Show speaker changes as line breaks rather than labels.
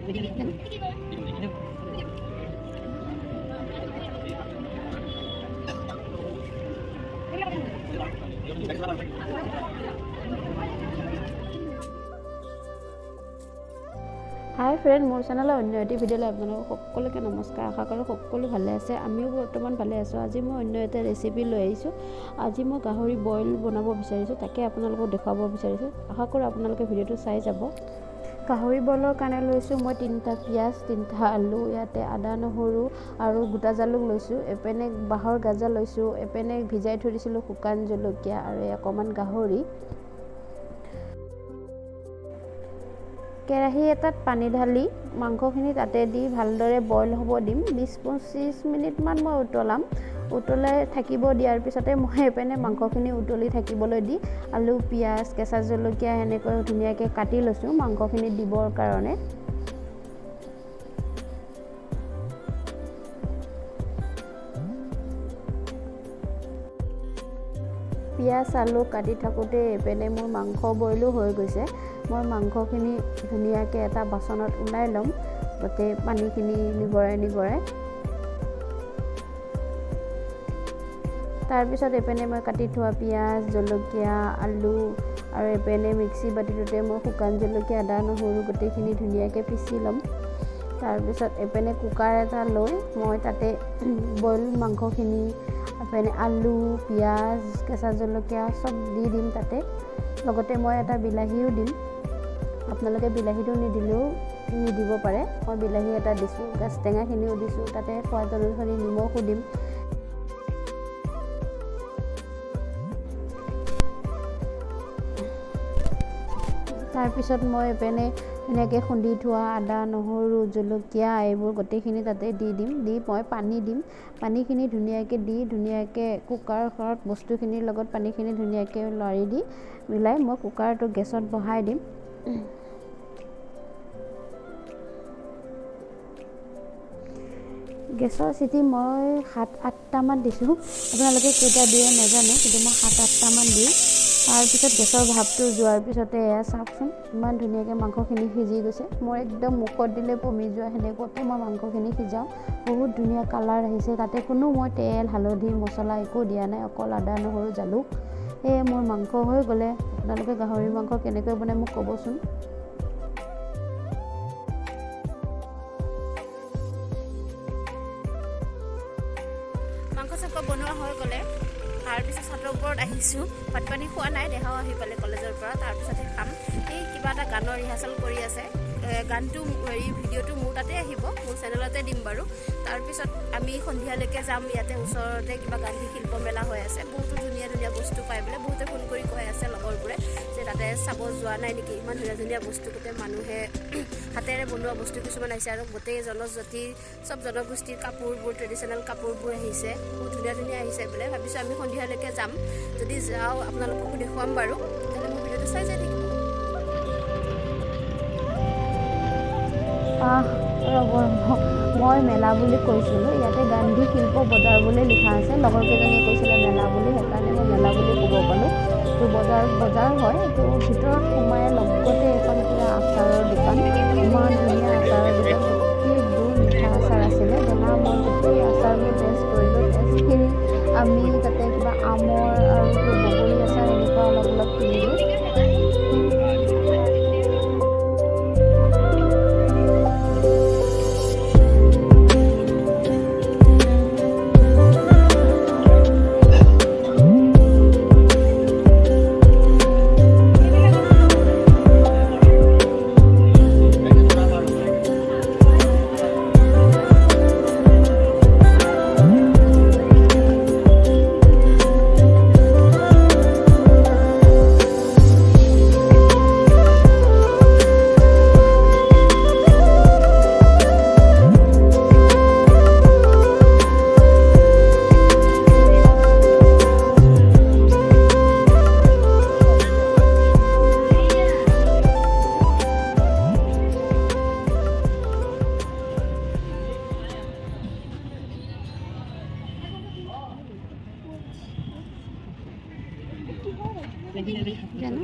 হাই friend, মোৰ চেনেলৰ অন্য এটি ভিডিঅ'লৈ আপোনালোকক সকলোকে নমস্কাৰ। আশা কৰোঁ সকলো ভালে আছে, আমিও বৰ্তমান ভালে আছোঁ। আজি মই অন্য এটা ৰেচিপি লৈ আহিছোঁ। আজি মই গাহৰি বইল বনাব বিচাৰিছোঁ, তাকে আপোনালোকক দেখুৱাব বিচাৰিছোঁ। আশা কৰোঁ আপোনালোকে ভিডিঅ'টো চাই যাব। গাহৰি বইলৰ কাৰণে লৈছোঁ মই 3টা পিঁয়াজ, 3টা আলু, ইয়াতে আদা নহৰু আৰু গোটা জালুক লৈছোঁ। এপেনে বাঁহৰ গাজা লৈছোঁ, এপেনে ভিজাই থৈ দিছিলোঁ শুকান জলকীয়া আৰু অকণমান গাহৰি। কেৰাহী এটাত পানী ঢালি মাংসখিনি তাতে দি ভালদৰে বইল হ'ব দিম। 20-25 মিনিটমান মই উতলাই থাকিব দিয়াৰ পিছতে মই এপিনে মাংসখিনি উতলি থাকিবলৈ দি আলু, পিঁয়াজ, কেঁচা জলকীয়া এনেকৈ ধুনীয়াকৈ কাটি লৈছোঁ মাংসখিনি দিবৰ কাৰণে। পিঁয়াজ আলু কাটি থাকোঁতে এপিনে মোৰ মাংস বইলো হৈ গৈছে। মই মাংসখিনি ধুনীয়াকৈ এটা বাচনত ওলাই ল'ম, গোটেই পানীখিনি নিগৰাই। তাৰপিছত এপিনে মই কাটি থোৱা পিঁয়াজ, জলকীয়া, আলু আৰু এপিনে মিক্সি বাতিটোতে মই শুকান জলকীয়া, আদা নহৰু গোটেইখিনি ধুনীয়াকৈ পিচি ল'ম। তাৰপিছত এপিনে কুকাৰ এটা লৈ মই তাতে বইল মাংসখিনি, এপিনে আলু, পিঁয়াজ, কেঁচা জলকীয়া চব দি দিম তাতে। লগতে মই এটা বিলাহীও দিম, আপোনালোকে বিলাহীটো নিদিব পাৰে। মই বিলাহী এটা দিছোঁ, গাজ টেঙাখিনিও দিছোঁ, তাতে সোৱাদ অনুসৰি নিমখো দিম। তাৰপিছত মই এপিনে ধুনীয়াকৈ খুন্দি থোৱা আদা নহৰু জলকীয়া এইবোৰ গোটেইখিনি তাতে দি দিম। দি মই পানী দিম, পানীখিনি ধুনীয়াকৈ কুকাৰখনত বস্তুখিনিৰ লগত পানীখিনি ধুনীয়াকৈ লৰাই দি মিলাই মই কুকাৰটো গেছত বহাই দিম। গেছৰ চিটি মই 7-8টামান দিছোঁ, আপোনালোকে কেইটা দিয়ে নাজানো, কিন্তু মই 7-8টামান দিওঁ। তাৰপিছত গেছৰ ভাপটো যোৱাৰ পিছতে এয়া চাওকচোন ইমান ধুনীয়াকৈ মাংসখিনি সিজি গৈছে। মোৰ একদম মুখত দিলে পমি যোৱা সেনেকুৱাকৈ মই মাংসখিনি সিজাওঁ। বহুত ধুনীয়া কালাৰ আহিছে, তাতে কোনো মই তেল হালধি মছলা একো দিয়া নাই, অকল আদা নহৰু জালুক। সেয়ে মোৰ মাংস হৈ গ'লে। আপোনালোকে গাহৰি মাংস কেনেকৈ বনাই মোক ক'বচোন। মাংস চাংস বনোৱা হৈ গ'লে তাৰপিছত ছাদৰ ওপৰত আহিছোঁ। ভাত পানী খোৱা নাই, দেহাও আহি পালে কলেজৰ পৰা, তাৰপিছতহে খাম। এই কিবা এটা গানৰ ৰিহাৰ্চেল কৰি আছে, গানটো ভিডিঅ'টো মোৰ তাতে আহিব, মোৰ চেনেলতে দিম বাৰু। তাৰপিছত আমি সন্ধিয়ালৈকে যাম। ইয়াতে ওচৰতে কিবা গান্ধী শিল্প মেলা হৈ আছে, বহুতো ধুনীয়া বস্তু পাই বোলে। বহুতে ফোন কৰি কৈ আছে লগৰবোৰে যে তাতে চাব যোৱা নাই নেকি, ইমান ধুনীয়া বস্তু, গোটেই মানুহে হাতেৰে বনোৱা বস্তু কিছুমান আহিছে আৰু গোটেই জনজাতি চব জনগোষ্ঠীৰ কাপোৰবোৰ, ট্ৰেডিশ্যনেল কাপোৰবোৰ আহিছে, বহুত ধুনীয়া আহিছে বোলে। ভাবিছোঁ আমি সন্ধিয়ালৈকে যাম, যদি যাওঁ আপোনালোককো দেখুৱাম বাৰু, তেতিয়াহ'লে মোৰ ভিডিঅ'টো চাই যাই থাকিব। মই মেলা বুলি কৈছিলোঁ, ইয়াতে গান্ধী শিল্প বজাৰ বুলি লিখা আছে। লগৰকেইজনীয়ে কৈছিলে মেলা বুলি, সেইকাৰণে মই মেলা বুলি ক'ব পালোঁ। এইটো বজাৰ হয়, এইটো ভিতৰত সোমাই লগতে এখন কিবা আচাৰৰ দোকান, ইমান ধুনীয়া আচাৰৰ দোকান, গোটেইবোৰ মিঠা আচাৰ আছিলে। মই গোটেই আচাৰবোৰ টেষ্ট কৰিলোঁ। টেষ্টখিনি আমি তাতে কিবা আমৰ আৰু বগৰী আচাৰ এনেকুৱা অলপ কিনিলোঁ। জানো